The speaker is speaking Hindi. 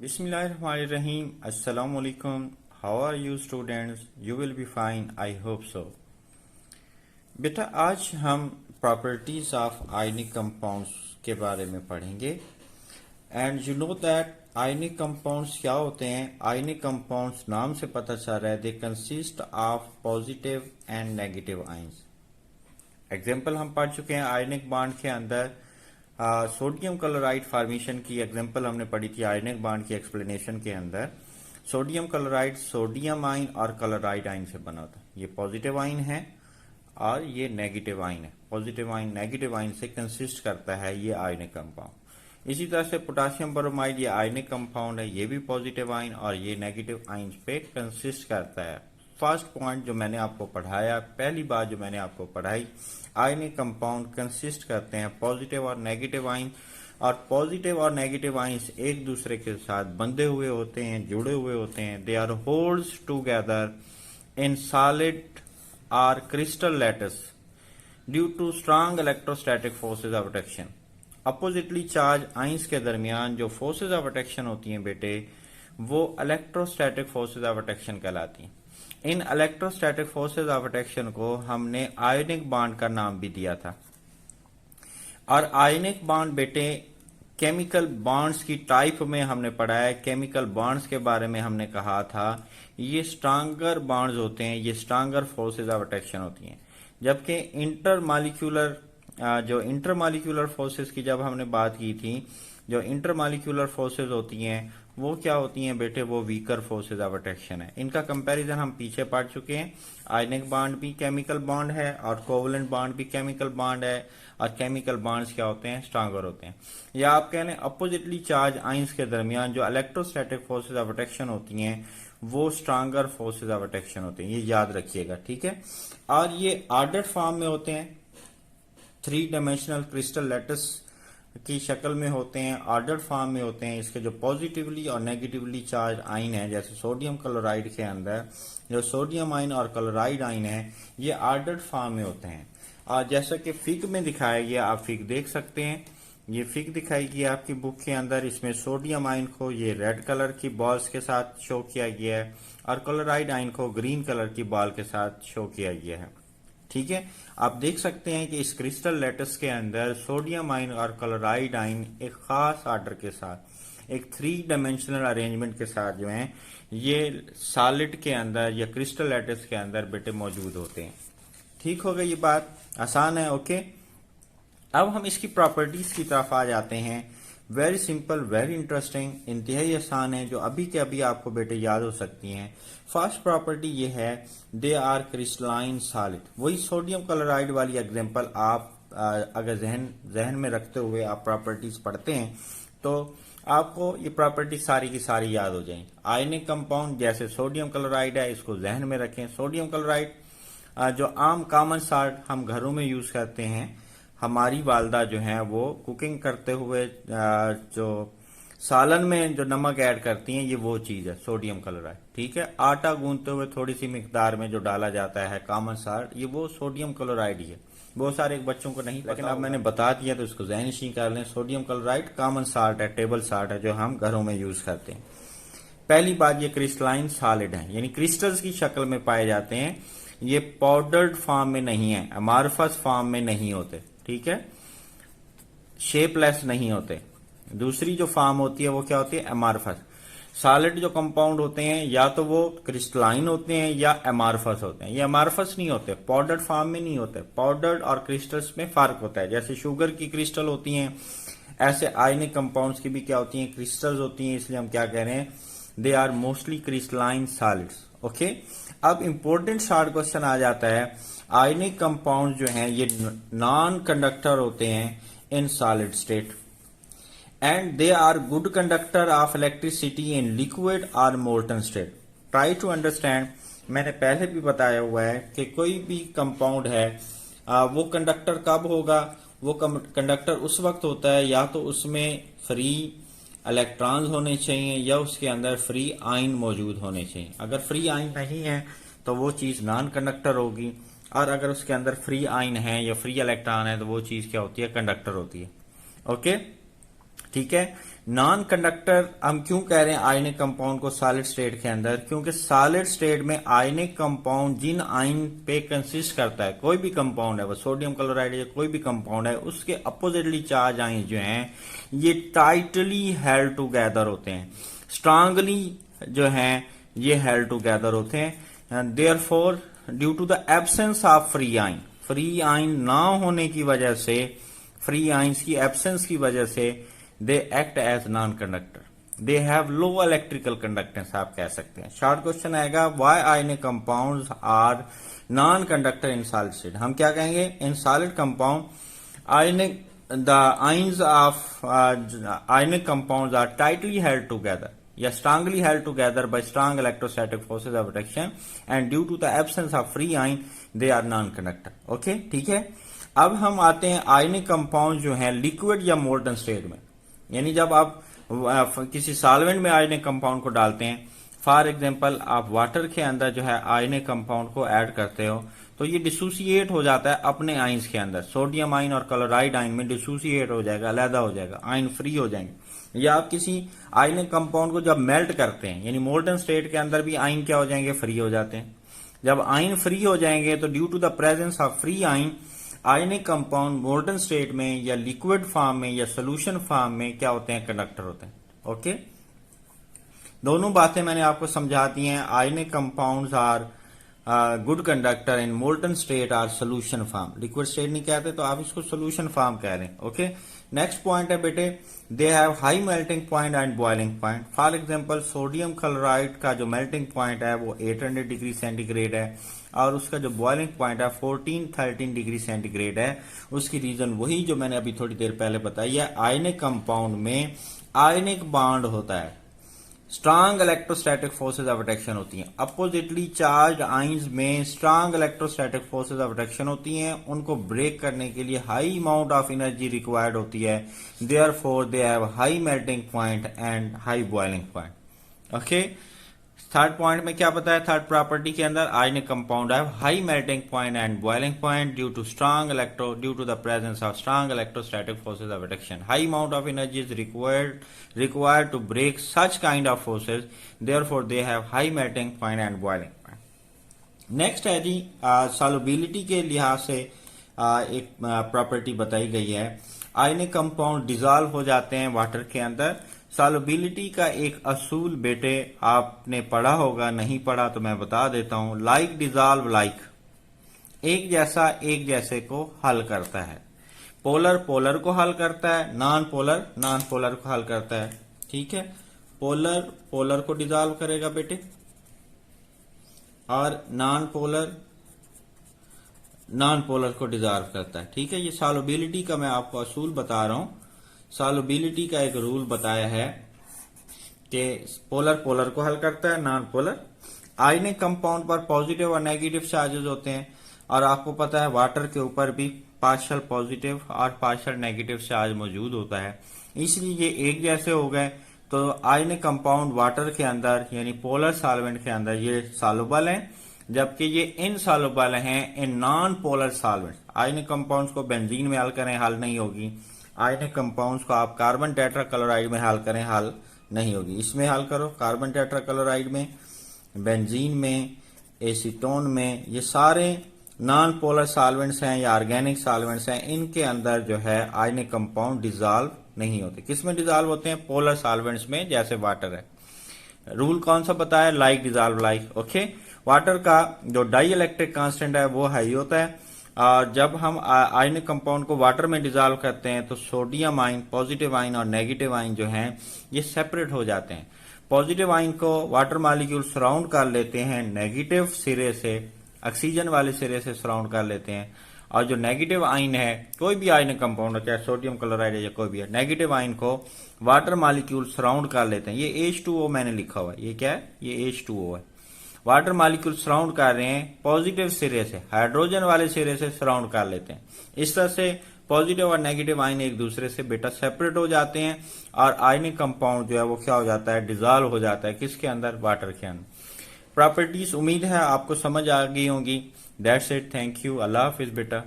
Bismillahirrahmanirrahim. Assalamu alaikum. How are you students? You will be fine. I hope so. बेटा आज हम प्रॉपर्टीज ऑफ आयनिक कंपाउंड्स के बारे में पढ़ेंगे and you know that ionic compounds क्या होते हैं। आयनिक कंपाउंड्स नाम से पता चल रहा है they consist of positive and negative ions. Example हम पढ़ चुके हैं आयनिक बॉन्ड के अंदर सोडियम क्लोराइड फॉर्मेशन की एग्जांपल हमने पढ़ी थी आयनिक बॉन्ड की एक्सप्लेनेशन के अंदर। सोडियम क्लोराइड सोडियम आयन और क्लोराइड आयन से बना होता है। ये पॉजिटिव आयन है और ये नेगेटिव आयन है। पॉजिटिव आयन नेगेटिव आयन से कंसिस्ट करता है ये आयनिक कंपाउंड। इसी तरह से पोटासियम ब्रोमाइड ये आयनिक कंपाउंड है, ये भी पॉजिटिव आयन और ये नेगेटिव आयन पे कंसिस्ट करता है। फर्स्ट पॉइंट जो मैंने आपको पढ़ाया, पहली बात जो मैंने आपको पढ़ाई, आयनिक कंपाउंड कंसिस्ट करते हैं पॉजिटिव और नेगेटिव आयन, और पॉजिटिव और नेगेटिव आयंस एक दूसरे के साथ बंधे हुए होते हैं, जुड़े हुए होते हैं। They are holds together in solid और crystal lattice due to strong electrostatic forces of attraction. Oppositely charge ions के दरमियान जो फोर्सेज ऑफ अट्रैक्शन होती हैं बेटे, वो इलेक्ट्रोस्टैटिक फोर्सेज ऑफ अट्रैक्शन कहलाती हैं। इन इलेक्ट्रोस्टैटिक फोर्सेज ऑफ अट्रैक्शन को हमने आयनिक बॉन्ड का नाम भी दिया था। और आयनिक बॉन्ड बेटे केमिकल बॉन्ड्स की टाइप में हमने पढ़ा है। केमिकल बॉन्ड्स के बारे में हमने कहा था ये स्ट्रांगर बॉन्ड्स होते हैं, ये स्ट्रांगर फोर्सेज ऑफ अट्रैक्शन होती हैं। जबकि इंटरमॉलिक्यूलर फोर्सेज की जब हमने बात की थी, जो इंटरमॉलिक्यूलर फोर्सेज होती हैं वो क्या होती हैं बेटे, वो वीकर फोर्सेज ऑफ अट्रैक्शन है। इनका कंपैरिजन हम पीछे पढ़ चुके हैं। आयनिक बॉन्ड भी केमिकल बॉन्ड है और कोवलेंट बॉन्ड भी केमिकल बॉन्ड है, और केमिकल बॉन्ड्स क्या होते हैं, स्ट्रांगर होते हैं। या आप कह लें अपोजिटली चार्ज आयंस के दरमियान जो इलेक्ट्रोस्टैटिक फोर्सेज ऑफ अट्रैक्शन होती हैं वो स्ट्रांगर फोर्सेज ऑफ अट्रैक्शन होते हैं, ये याद रखिएगा, ठीक है। और ये ऑर्डर्ड फॉर्म में होते हैं, 3 डायमेंशनल क्रिस्टल लैटिस की शक्ल में होते हैं, ऑर्डर्ड फॉर्म में होते हैं। इसके जो पॉजिटिवली और नेगेटिवली चार्ज आयन है, जैसे सोडियम क्लोराइड के अंदर जो सोडियम आयन और क्लोराइड आयन है, ये ऑर्डर्ड फॉर्म में होते हैं। और जैसा कि फिग में दिखाया गया, आप फिग देख सकते हैं, ये फिग दिखाई गई आपकी बुक के अंदर। इसमें सोडियम आयन को ये रेड कलर की बॉल्स के साथ शो किया गया है और क्लोराइड आयन को ग्रीन कलर की बॉल के साथ शो किया गया है, ठीक है। आप देख सकते हैं कि इस क्रिस्टल लैटिस के अंदर सोडियम आयन और क्लोराइड आयन एक खास ऑर्डर के साथ, एक 3 डायमेंशनल अरेंजमेंट के साथ जो है ये सॉलिड के अंदर या क्रिस्टल लैटिस के अंदर बेटे मौजूद होते हैं। ठीक हो गई, ये बात आसान है, ओके। अब हम इसकी प्रॉपर्टीज की तरफ आ जाते हैं। वेरी सिंपल, वेरी इंटरेस्टिंग, इंतहाई आसान है, जो अभी के अभी आपको बेटे याद हो सकती हैं। फर्स्ट प्रॉपर्टी ये है दे आर क्रिस्टलाइन सॉलिड। वही सोडियम क्लोराइड वाली एग्जांपल आप अगर जहन में रखते हुए आप प्रॉपर्टीज पढ़ते हैं तो आपको ये प्रॉपर्टी सारी की सारी याद हो जाएंगी। आयनिक कंपाउंड जैसे सोडियम क्लोराइड है, इसको जहन में रखें। सोडियम क्लोराइड जो आम कॉमन सॉल्ट हम घरों में यूज करते हैं, हमारी वालदा जो है वो कुकिंग करते हुए जो सालन में जो नमक ऐड करती हैं, ये वो चीज है सोडियम क्लोराइड, ठीक है। आटा गूंदते हुए थोड़ी सी मिकदार में जो डाला जाता है कॉमन सॉल्ट, ये वो सोडियम क्लोराइड ही है। बहुत सारे बच्चों को नहीं, लेकिन अब मैंने बता दिया तो इसको ज़हनी कर लें। सोडियम क्लोराइड कॉमन सॉल्ट है, टेबल सॉल्ट है, जो हम घरों में यूज करते हैं। पहली बात, ये क्रिस्टलाइन सॉलिड है, यानी क्रिस्टल्स की शक्ल में पाए जाते हैं। ये पाउडर्ड फॉर्म में नहीं है, अमारफस फॉर्म में नहीं होते, ठीक है, शेपलेस नहीं होते। दूसरी जो फॉर्म होती है वो क्या होती है, अमारफस। सॉलिड जो कंपाउंड होते हैं या तो वो क्रिस्टलाइन होते हैं या अमारफस होते हैं। ये अमारफस नहीं होते, पाउडर्ड फॉर्म में नहीं होते। पाउडर्ड और क्रिस्टल्स में फर्क होता है। जैसे शुगर की क्रिस्टल होती हैं, ऐसे आयनिक कंपाउंड्स की भी क्या होती हैं, क्रिस्टल्स होती हैं। इसलिए हम क्या कह रहे हैं, they are mostly crystalline solids, okay. अब इंपॉर्टेंट शॉर्ट क्वेश्चन आ जाता है, आयनिक कंपाउंड जो हैं ये नॉन कंडक्टर होते हैं in solid state and they are good conductor of electricity in liquid और molten state. Try to understand, मैंने पहले भी बताया हुआ है कि कोई भी कंपाउंड है वो कंडक्टर कब होगा, वो कंडक्टर उस वक्त होता है या तो उसमें फ्री इलेक्ट्रॉन्स होने चाहिए या उसके अंदर फ्री आयन मौजूद होने चाहिए। अगर फ्री आयन नहीं है तो वो चीज नॉन कंडक्टर होगी, और अगर उसके अंदर फ्री आयन है या फ्री इलेक्ट्रॉन है तो वो चीज क्या होती है, कंडक्टर होती है, ओके। ठीक है। नॉन कंडक्टर हम क्यों कह रहे हैं आयनिक कंपाउंड को सॉलिड स्टेट के अंदर, क्योंकि सॉलिड स्टेट में आयनिक कंपाउंड जिन आयन पे कंसिस्ट करता है, कोई भी कंपाउंड है वो सोडियम क्लोराइड या कोई भी कंपाउंड है, उसके अपोजिटली चार्ज आयन जो हैं ये टाइटली हेल्ड टुगेदर होते हैं, स्ट्रांगली जो हैं ये हेल्ड टुगेदर होते हैं। Therefore due to the absence of free ion ना होने की वजह से, फ्री आयंस की एब्सेंस की वजह से they act as non conductor, they have low electrical conductance आप कह सकते हैं। शॉर्ट क्वेश्चन आएगा why ionic compounds are non conductor in solid state. हम क्या कहेंगे, in solid compound ionic the ions of ionic compounds are tightly held together या strongly held together by strong electrostatic forces of attraction and due to the absence of free ion they are non-conductor। Okay ठीक है। अब हम आते हैं आयनिक कंपाउंड जो है लिक्विड या मोल्टन स्टेट में, यानी जब आप किसी सॉल्वेंट में आयनिक कंपाउंड को डालते हैं, फॉर एग्जांपल आप वाटर के अंदर जो है आयनिक कंपाउंड को ऐड करते हो तो ये डिसोसिएट हो जाता है अपने आयंस के अंदर, सोडियम आयन और क्लोराइड आयन में डिसोसिएट हो जाएगा, अलग हो जाएगा, आयन फ्री हो जाएंगे। या आप किसी आयनिक कंपाउंड को जब मेल्ट करते हैं यानी मोल्टन स्टेट के अंदर भी आयन क्या हो जाएंगे, फ्री हो जाते हैं। जब आयन फ्री हो जाएंगे तो due to the presence of free ion ionic compound molten state में या लिक्विड फॉर्म में या सोल्यूशन फॉर्म में क्या होते हैं, कंडक्टर होते हैं। ओके, दोनों बातें मैंने आपको समझा दी हैं। Ionic compounds are good conductor in molten state or solution form, liquid state नहीं कहते तो आप इसको सोल्यूशन फॉर्म कह रहे हैं। ओके, नेक्स्ट पॉइंट है बेटे, दे have high melting point and boiling point. For example sodium chloride का जो मेल्टिंग पॉइंट है वो 800 डिग्री सेंटीग्रेड है और उसका जो बॉइलिंग पॉइंट है 14-13 डिग्री सेंटीग्रेड है। उसकी रीजन वही जो मैंने अभी थोड़ी देर पहले बताई है, आयनिक कंपाउंड में आयनिक बॉन्ड होता है, strong electrostatic forces of attraction होती हैं, अपोजिटली चार्ज आयंस में strong electrostatic forces of attraction होती हैं, उनको ब्रेक करने के लिए high amount of energy required होती है, therefore they have high melting point and high boiling point. Okay, third point में क्या बताया, थर्ड प्रॉपर्टी के अंदर ionic compound have high melting point and boiling point due to the presence of strong electrostatic forces of attraction, high amount of energy is required to break such kind of forces, therefore they have high melting point and boiling point। Next है जी सॉल्युबिलिटी के लिहाज से एक प्रॉपर्टी बताई गई है, आयनिक कंपाउंड डिजॉल्व हो जाते हैं वाटर के अंदर। सॉल्युबिलिटी का एक असूल बेटे आपने पढ़ा होगा, नहीं पढ़ा तो मैं बता देता हूं, लाइक डिजॉल्व लाइक, एक जैसा एक जैसे को हल करता है, पोलर पोलर को हल करता है, नॉन पोलर नॉन पोलर को हल करता है। ठीक है, पोलर पोलर को डिजॉल्व करेगा बेटे और नॉन पोलर नॉन पोलर को डिजॉल्व करता है। ठीक है, ये सॉल्युबिलिटी का मैं आपको असूल बता रहा हूं। सॉल्युबिलिटी का एक रूल बताया है कि पोलर पोलर को हल करता है, नॉन पोलर। आयनिक कंपाउंड पर पॉजिटिव और नेगेटिव चार्जेस होते हैं और आपको पता है वाटर के ऊपर भी पार्शियल पॉजिटिव और पार्शियल नेगेटिव चार्ज मौजूद होता है, इसलिए ये एक जैसे हो गए। तो आयनिक कंपाउंड वाटर के अंदर यानी पोलर सॉल्वेंट के अंदर ये सॉल्युबल हैं, जबकि ये इनसॉल्युबल हैं in non polar solvent. Ionic compounds को बेंजीन में हल करें, हल नहीं होगी। आयनिक कंपाउंड्स को आप कार्बन टेट्राक्लोराइड में हल करें, हल नहीं होगी। इसमें हल करो, कार्बन टेट्राक्लोराइड में, बेंजीन में, एसीटोन में, ये सारे नॉन पोलर सॉल्वेंट्स हैं या ऑर्गेनिक सॉल्वेंट्स हैं, इनके अंदर जो है आयनिक कंपाउंड डिजॉल्व नहीं होते। किसमें डिजॉल्व होते हैं, पोलर सॉल्वेंट्स में, जैसे वाटर है। रूल कौन सा बताया, like dissolve like. Okay, water का जो डाई इलेक्ट्रिक कांस्टेंट है वो हाई होता है और जब हम आयनिक कंपाउंड को वाटर में डिजॉल्व करते हैं तो सोडियम आयन, पॉजिटिव आयन और नेगेटिव आयन जो हैं ये सेपरेट हो जाते हैं। पॉजिटिव आयन को वाटर मॉलिक्यूल सराउंड कर लेते हैं, नेगेटिव सिरे से, ऑक्सीजन वाले सिरे से सराउंड कर लेते हैं, और जो नेगेटिव आयन है, कोई भी आयनिक कंपाउंड है, चाहे सोडियम क्लोराइड है या कोई भी है, नेगेटिव आयन को वाटर मॉलिक्यूल सराउंड कर लेते हैं। ये H2O मैंने लिखा हुआ है, ये क्या है, ये H2O है। वाटर मॉलिक्यूल सराउंड कर रहे हैं पॉजिटिव सिरे से, हाइड्रोजन वाले सिरे से सराउंड कर लेते हैं। इस तरह से पॉजिटिव और नेगेटिव आयन एक दूसरे से बेटा सेपरेट हो जाते हैं और आयनिक कंपाउंड जो है वो क्या हो जाता है, डिजॉल्व हो जाता है। किसके अंदर, वाटर के अंदर। प्रॉपर्टीज उम्मीद है आपको समझ आ गई होंगी। दैट्स इट, थैंक यू, अल्लाह हाफिज बेटा।